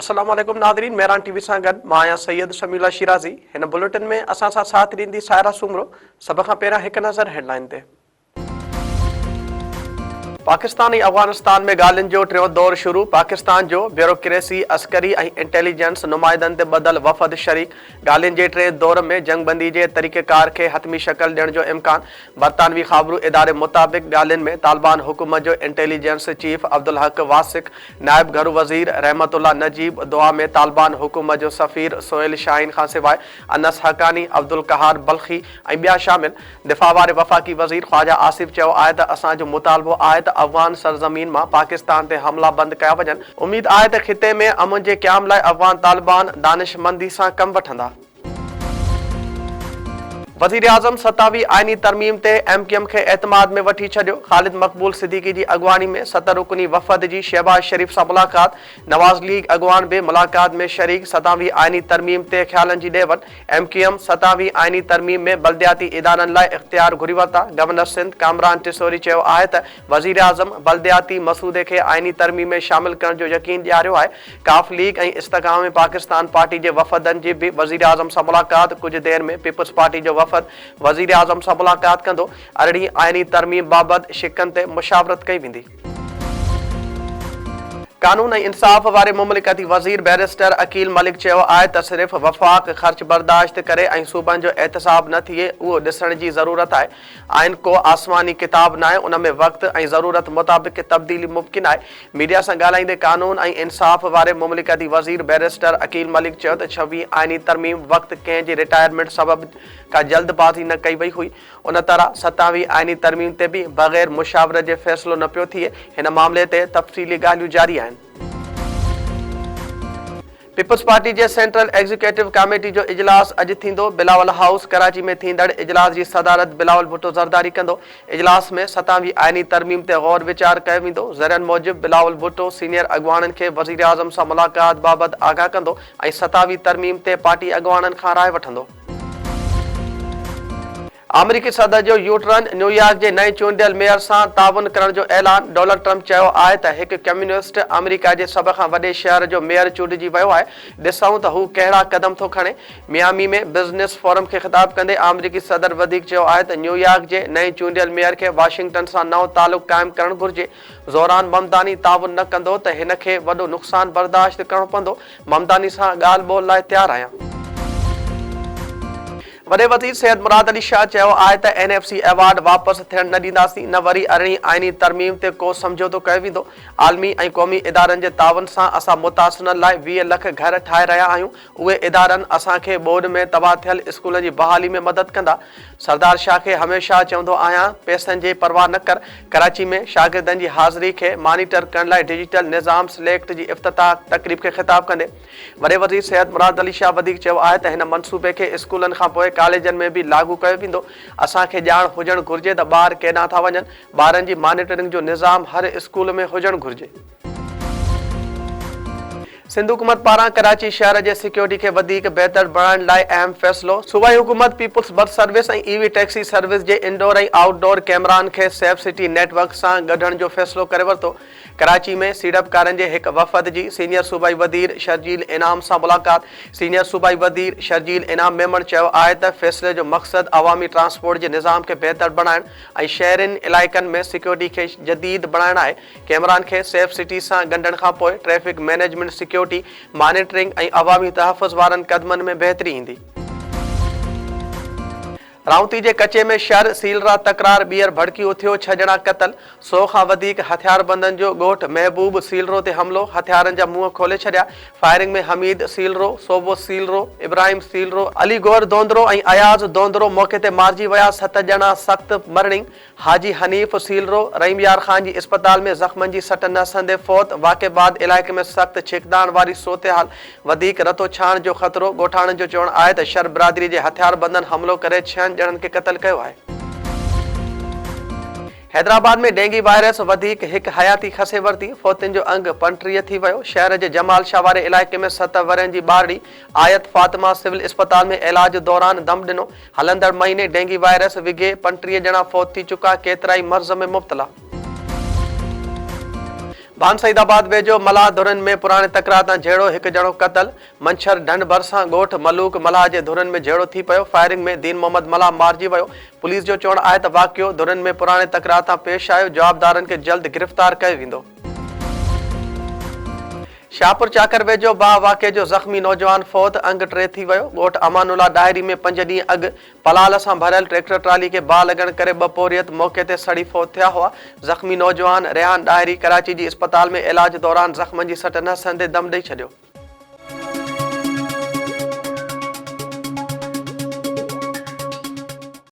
अस्सलाम वालेकुम Nadreen, Mehran TV सां गॾु मां आहियां सैयद शमीला शिराज़ी। हिन बुलेटिन में असां सां साथ ॾींदी सायरा सुमरो। सभ खां पहिरियां हिकु नज़र हेडलाइन ते। पाकिस्तान ऐं अफगानिस्तान में ॻाल्हियुनि जो टियों दौर शुरू। पाकिस्तान जो ब्यूरोक्रेसी, अस्करी ऐं इंटेलिजेंस नुमाइंदनि ते ॿधल वफ़द शरीक। ॻाल्हियुनि जे टिएं दौर में जंगबंदी जे तरीक़ेकार खे हतमी शक्ल ॾियण जो इम्कान। बरतानवी ख़ाबरू इदारे मुताबिक़ ॻाल्हियुनि में तालिबान हुकूमत जो इंटेलिजेंस चीफ अब्दुल हक वासिक, नायब घरू वज़ीर रहमतुल्लाह नजीब, दुआ में तालिबान हुकूमत जो सफ़ीर सोहेल शाहीन खां सवाइ अनस हक़ानी, अब्दुल कहार बल्खी ऐं ॿिया शामिल। दिफ़ा वारे वफ़ाक़ी वज़ीर ख्वाजा आसिफ चयो आहे त असांजो मुतालबो आहे त अफ़गान सरज़मीन मां पाकिस्तान ते हमला बंदि कया वञनि। उमीद आहे त ख़िते में अमन जे क़याम लाइ अफ़गान तालिबान दानिशमंदी सां कमु वठंदा। वज़ीर आज़म 27वीं आइनी तरमीम ते MQM खे एतमाद में वठी छॾियो। ख़ालिद मक़बूल सिद्दीकी जी अॻवानी में 7 रुकनी वफ़द जी शहबाज शरीफ़ सां मुलाक़ात। नवाज़ लीग अॻवान बि मुलाक़ात में शरीक। 27वीं आइनी तरमीम ते ख़्यालनि जी ॾे वठि। MQM 27वीं आइनी तरमीम में बल्दियाती इदारनि लाइ इख़्तियार घुरी वरिता। गवर्नर सिंध कामरान टिसोरी चयो आहे त वज़ीर आज़म बल्दियाती मसूदे खे आइनी तरमीम में शामिल करण जो यकीन ॾियारियो आहे। काफ लीग ऐं इस्तिक़ाम में पाकिस्तान पार्टी जे वफ़दनि जी बि वज़ीर आज़म सां मुलाक़ात। कुझु देरि में पीपल्स पार्टी जो वज़ीर आज़म सां मुलाक़ात कंदो। अरिड़हीं आइनी तरमीम बाबति शिकनि ते मुशावरत कई वेंदी। कानून ऐं इंसाफ़ वारे मुमलिकती वज़ीर बैरिस्टर अकील मलिक चयो आहे त सिर्फ़ वफ़ाक़ ख़र्च बर्दाश्त करे ऐं सूबनि जो एहतसाब न थिए, उहो ॾिसण जी ज़रूरत आहे। आइन को आसमानी किताब न आहे, उन में वक़्त ऐं ज़रूरत मुताबिक़ तब्दीली मुमकिन आहे। मीडिया सां ॻाल्हाईंदे कानून ऐं इंसाफ़ वारे मुमलिकती वज़ीर बैरिस्टर अकील मलिक चयो त 26वीं आइनी तरमीम वक़्त कंहिं जी रिटायरमेंट सबबि का जल्दबाज़ी न कई वई हुई। उन तरह 27वीं आइनी तरमीम ते बि बग़ैर मुशावरत जे फ़ैसिलो न पियो थिए। हिन मामले ते तफ़सीली ॻाल्हियूं जारी आहिनि। पीपल्स पार्टी जे सेंट्रल एग्जीक्यूटिव कमेटी जो इजलास अॼु थींदो। बिलावल हाउस कराची में थींदड़ इजलास जी सदारत बिलावल भुट्टो ज़रदारी कंदो। इजलास में 27वीं आइनी तरमीम ते गौर वीचार कयो वेंदो। ज़रियनि मूजिबि बिलावल भुट्टो सीनियर अॻवाननि खे वज़ीर आज़म सां मुलाक़ात बाबति आगाह कंदो ऐं 27वीं तरमीम ते पार्टी अॻवाननि खां राय वठंदो। अमरीकी सदर जो यूटरन न्यूयॉर्क जे नए चूंडियल मेयर सां ताउन करण जो ऐलान। डोनाल्ड ट्रंप चयो आहे त हिकु कम्युनिस्ट अमेरिका जे सभ खां वॾे शहर जो मेयर चूंडिजी वियो आहे। ॾिसूं त हू कहिड़ा क़दम थो खणे। मियामी में बिज़नेस फोरम खे ख़िताब कंदे अमरीकी सदर वधीक चयो आहे त न्यूयॉर्क जे नए चूंडियल मेयर खे वाशिंगटन सां नओं तालुक़ क़ाइमु करणु घुर्जे। ज़ोरान ममदानी ताउन न कंदो त हिन खे वॾो नुक़सानु बर्दाश्त करणो पवंदो। ममदानी सां ॻाल्हि ॿोल लाइ तयारु आहियां। वॾे वज़ीर सैयद मुराद अली शाह चयो आहे त NFC अवार्ड वापसि थियण न ॾींदासीं। न वरी अरिड़हीं आइनी तरमीम ते को समझौतो कयो वेंदो। आलमी ऐं क़ौमी इदारनि जे ताउन सां असां मुतासिरनि लाइ 20 लख घर ठाहे रहिया आहियूं। उहे इदारनि असांखे बोर्ड में तबाह थियल स्कूलनि जी बहाली में मदद कंदा। सरदार शाह खे हमेशह चवंदो आहियां, पैसनि जी परवाह न कर। कराची में शागिर्दनि जी हाज़िरी खे मॉनिटर करण लाइ डिजिटल निज़ाम सिलेक्ट जी इफ़्तिताह तक़रीब खे ख़िताब कंदे वॾे वज़ीर सैयद मुराद अली शाह वधीक चयो आहे त हिन मनसूबे खे स्कूलनि खां पोइ कॉलेजनि में बि लागू कयो वेंदो। असांखे ॼाण हुजणु घुर्जे त ॿार केॾांहुं था वञनि। ॿारनि जी मॉनिटरिंग जो निज़ाम हर स्कूल में हुजणु घुर्जे। सिंध हुकूमत पारां कराची शहर जे सिक्योरिटी खे वधीक बहितर बणाइण लाइ अहम फ़ैसिलो। सूबाई हुकूमत पीपल्स बस सर्विस ऐं EV टैक्सी सर्विस जे इंडोर ऐं आउटडोर कैमरान खे सेफ सिटी नेटवर्क सां गढण जो फ़ैसिलो करे वरितो। कराची में सीड़पकारनि जे हिकु वफ़द जी सीनियर सूबाई वज़ीर शर्जील इनाम सां मुलाक़ात। सीनियर सूबाई वज़ीर शर्जील इनाम मेमण चयो आहे त फ़ैसिले जो मक़सदु अवामी ट्रांसपोर्ट जे निज़ाम खे बहितर बणाइण ऐं शहरनि इलाइक़नि में सिक्योरिटी खे जदीद बणाइण आहे। कैमरान खे सेफ सिटी सां ॻंढण खां पोइ ट्रैफ़िक मैनेजमेंट सिक्योरिटी मॉनिटरिंग ऐं अवामी तहफ़ुज़ वारनि क़दमनि में बहितरी ईंदी। राउती जे कचे में शर सीलरा तकरार ॿीहर भड़की उथियो। 6 ॼणा क़तल। 100 खां वधीक हथियारबंदनि जो ॻोठ महबूब सीलरो ते हमलो। हथियारनि जा मुंहं खोले छॾिया। फायरिंग में हमीद सीलरो, सोबो सीलरो, इब्राहिम सीलरो, अली गौर दोंदरो ऐं अयाज़ दोंदरो मौक़े ते मारिजी विया। 7 ॼणा सख़्त मरणी। हाजी हनीफ़ सीलरो रहीम यार ख़ान जी इस्पताल में ज़ख़्मनि जी सट न संदे फ़ौत। वाक़े बाद इलाइक़े में सख़्त छिकदाण वारी सूरतहाल। वधीक रतो छाण जो ख़तरो। ॻोठाणनि जो चवणु आहे त शर बिरादरी जे हथियारबंदनि हमलो करे 6 ॼणनि खे क़तल कयो आहे। हैदराबाद में डेंगी वायरस वधीक हिकु हयाती खसे वरिती। फ़ौतियुनि जो अंग 35 थी वियो। शहर जे जमाल शाह वारे इलाइक़े में 7 वरनि जी ॿारड़ी आयत फातिमा सिविल इस्पताल में इलाज दौरान दम ॾिनो। हलंदड़ महीने डेंगी वायरस विघे 35 ॼणा फ़ौत थी चुका। केतिरा ई मर्ज़ में मुब्तला। भान सईदाबाद वेझो मलाह धुरनि में पुराणे तकरार तां झेड़ो हिकु ॼणो क़तल। मंछर ढंढ भरिसां ॻोठ मलूक मलाह जे धुरनि में झेड़ो थी पियो। फायरिंग में दीन मोहम्मद मलाह मारिजी वियो। पुलिस जो चवणु आहे त वाक़ियो धुरनि में पुराणे तकरार तां पेश आयो। जवाबदारनि खे जल्द गिरफ़्तार कयो वेंदो। शाहपुर चाकर वेझो बाह वाक़े जो ज़ख़्मी नौजवान फौत अंग टे थी वियो। ॻोठ अमानुल्ला डायरी में 5 ॾींहं अॻु पलाल सां भरियल ट्रैक्टर ट्राली खे बाह लॻण करे 2 पोरियत मौक़े ते सड़ी फौत थिया हुआ। ज़ख़्मी नौजवान रेहान डायरी कराची जी अस्पताल में इलाज दौरान ज़ख़्मनि जी सट न सहंदे दम ॾेई छॾियो।